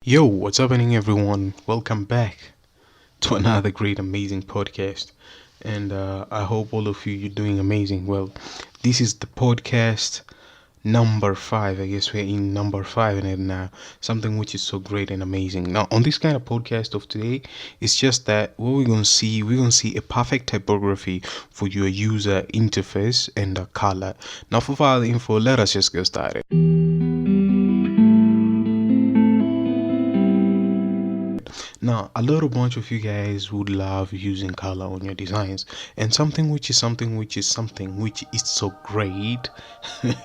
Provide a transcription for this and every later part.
Yo, what's happening, everyone? Welcome back to another great, amazing podcast. And I hope all of you you're doing amazing. Well, this is the podcast number five. I guess we're in number five, and something which is so great and amazing. Now, on this kind of podcast of today, it's just that what we're gonna see a perfect typography for your user interface and color. Now, for further info, let us just get started. Now, a lot of bunch of you guys would love using color on your designs, and something which is so great.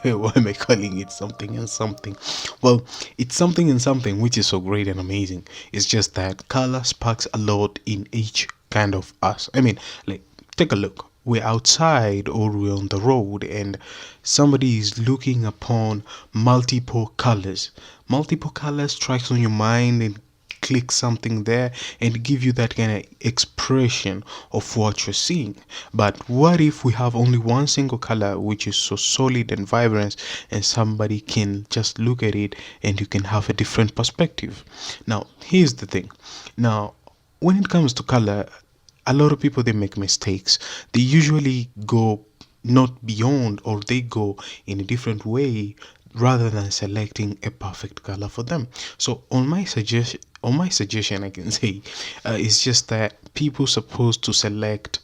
Why am I calling it something and something? Well, it's something and something which is so great and amazing. It's just that color sparks a lot in each kind of us. I mean, like, take a look. We're outside or we're on the road, and somebody is looking upon multiple colors. Multiple colors strikes on your mind and click something there and give you that kind of expression of what you're seeing. But what if we have only one single color which is so solid and vibrant, and somebody can just look at it and you can have a different perspective? Now, here's the thing. Now, when it comes to color, a lot of people they make mistakes. They usually go not beyond, or they go in a different way rather than selecting a perfect color for them. So on my suggestion I can say, it's just that people supposed to select,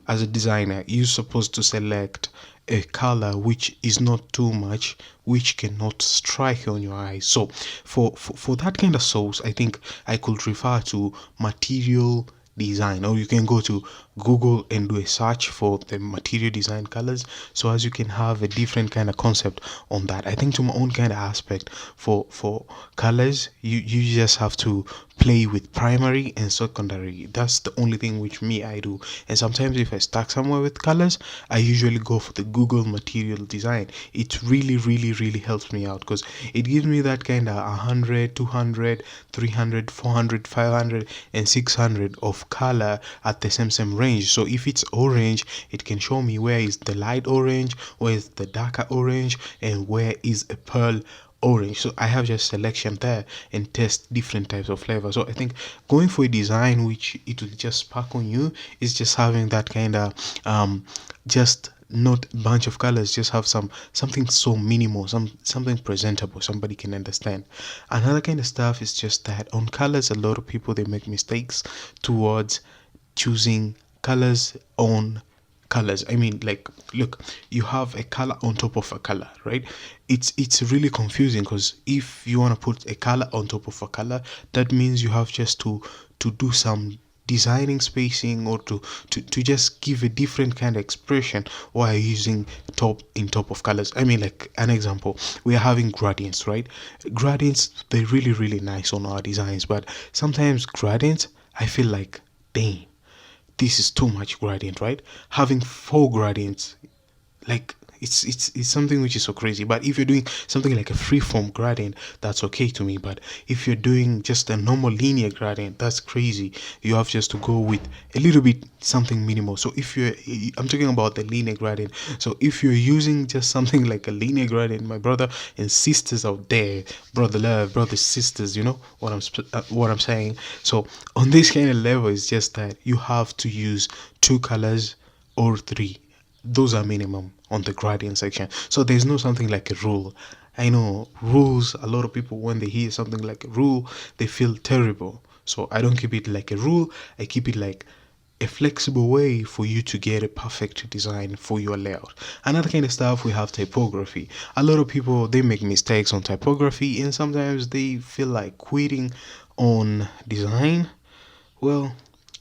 as a designer you're supposed to select a color which is not too much, which cannot strike on your eyes. So for that kind of source, I think I could refer to material design, or you can go to Google and do a search for the material design colors, so as you can have a different kind of concept on that. I think to my own kind of aspect, for colors, you just have to play with primary and secondary. That's the only thing which me I do. And sometimes if I stuck somewhere with colors, I usually go for the Google material design. It really helps me out, because it gives me that kind of 100, 200, 300, 400, 500 and 600 of color at the same range. So if it's orange, it can show me where is the light orange, where is the darker orange, and where is a pearl orange. So I have just selection there and test different types of flavor. So I think going for a design which it will just spark on you is just having that kind of just not a bunch of colors, just have something so minimal, something presentable somebody can understand. Another kind of stuff is just that on colors, a lot of people they make mistakes towards choosing colors on colors. I mean, like, look, you have a color on top of a color, right? It's really confusing, because if you want to put a color on top of a color, that means you have just to do some designing spacing, or to just give a different kind of expression while using top of colors. I mean, like an example, we are having gradients, right? Gradients, they're really nice on our designs, but sometimes gradients, I feel like, dang, this is too much gradient, right? Having four gradients, like, it's something which is so crazy. But if you're doing something like a free form gradient, that's okay to me. But if you're doing just a normal linear gradient, that's crazy. You have just to go with a little bit something minimal. So I'm talking about the linear gradient. So if you're using just something like a linear gradient, my brother and sisters out there, brother love, brothers, sisters, you know what I'm saying. So on this kind of level, it's just that you have to use two colors or three. Those are minimum on the gradient section. So there's no something like a rule. I know rules, a lot of people, when they hear something like a rule, they feel terrible. So I don't keep it like a rule, I keep it like a flexible way for you to get a perfect design for your layout. Another kind of stuff, we have typography. A lot of people they make mistakes on typography, and sometimes they feel like quitting on design. Well,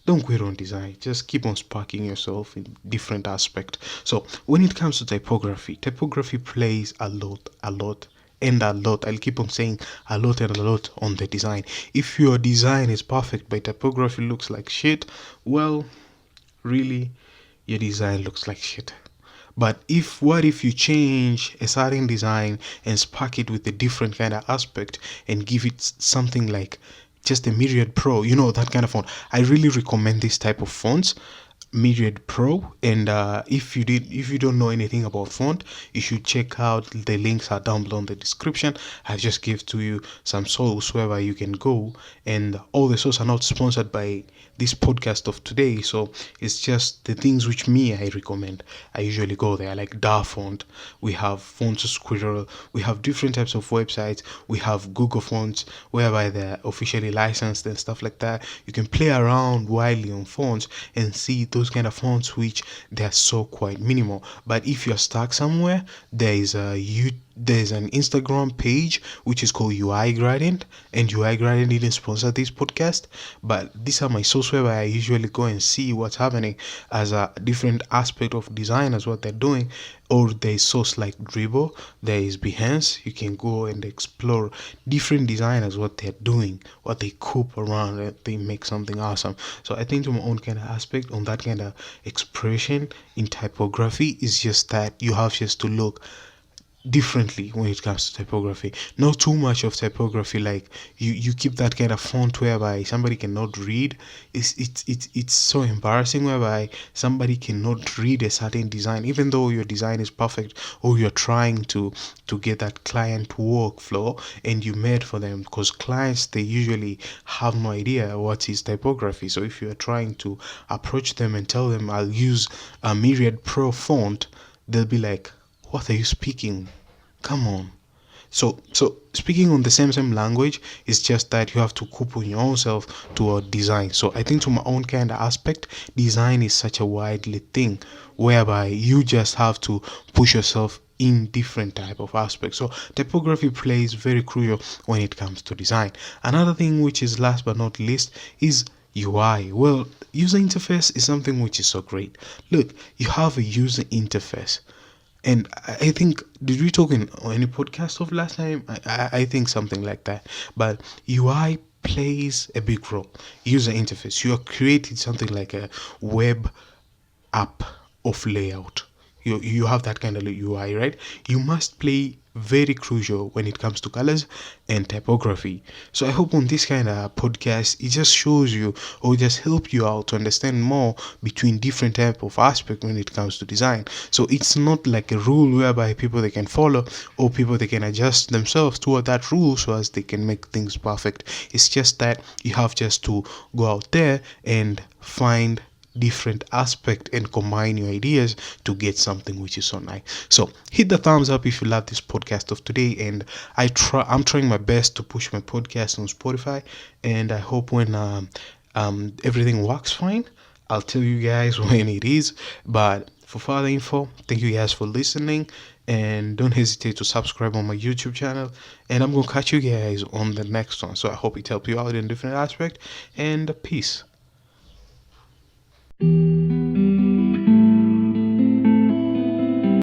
don't quit on design, just keep on sparking yourself in different aspect. So when it comes to typography plays a lot and a lot. I'll keep on saying a lot and a lot on the design. If your design is perfect but typography looks like shit, well, really, your design looks like shit. But what if you change a certain design and spark it with a different kind of aspect and give it something like just a Myriad Pro, that kind of font. I really recommend this type of fonts. Myriad Pro. And if you don't know anything about font, you should check out, the links are down below in the description. I just give to you some source wherever you can go, and all the sources are not sponsored by this podcast of today, so it's just the things which me I recommend. I usually go there, like Font. We have Font Squirrel. We have different types of websites. We have Google Fonts, whereby they're officially licensed and stuff like that. You can play around widely on fonts and see those kind of fonts which they're so quite minimal. But if you're stuck somewhere, there's an Instagram page which is called UI Gradient, and UI Gradient didn't sponsor this podcast, but these are my sources where I usually go and see what's happening as a different aspect of designers, what they're doing. Or there's source like Dribble, there is Behance. You can go and explore different designers, what they're doing, what they coop around, and they make something awesome. So I think to my own kind of aspect on that kind of expression in typography is just that you have just to look differently when it comes to typography. Not too much of typography, like you keep that kind of font whereby somebody cannot read. It's so embarrassing whereby somebody cannot read a certain design, even though your design is perfect, or you're trying to get that client workflow and you made for them, because clients, they usually have no idea what is typography. So if you're trying to approach them and tell them I'll use a Myriad Pro font, they'll be like, what are you speaking? Come on. So speaking on the same language, it's just that you have to couple your own self to a design. So I think to my own kind of aspect, design is such a widely thing whereby you just have to push yourself in different type of aspects. So typography plays very crucial when it comes to design. Another thing which is last but not least is UI. Well, user interface is something which is so great. Look, you have a user interface. And I think, did we talk in any podcast of last time? I think something like that. But UI plays a big role. User interface. You are creating something like a web app of layout. You have that kind of UI, right? You must play very crucial when it comes to colors and typography. So I hope on this kind of podcast it just shows you or just help you out to understand more between different type of aspect when it comes to design. So it's not like a rule whereby people they can follow, or people they can adjust themselves toward that rule so as they can make things perfect. It's just that you have just to go out there and find different aspect and combine your ideas to get something which is so nice. So hit the thumbs up if you love this podcast of today, and I'm trying my best to push my podcast on Spotify, and I hope when everything works fine, I'll tell you guys when it is. But for further info, thank you guys for listening, and don't hesitate to subscribe on my YouTube channel, and I'm gonna catch you guys on the next one. So I hope it helped you out in different aspect, and peace.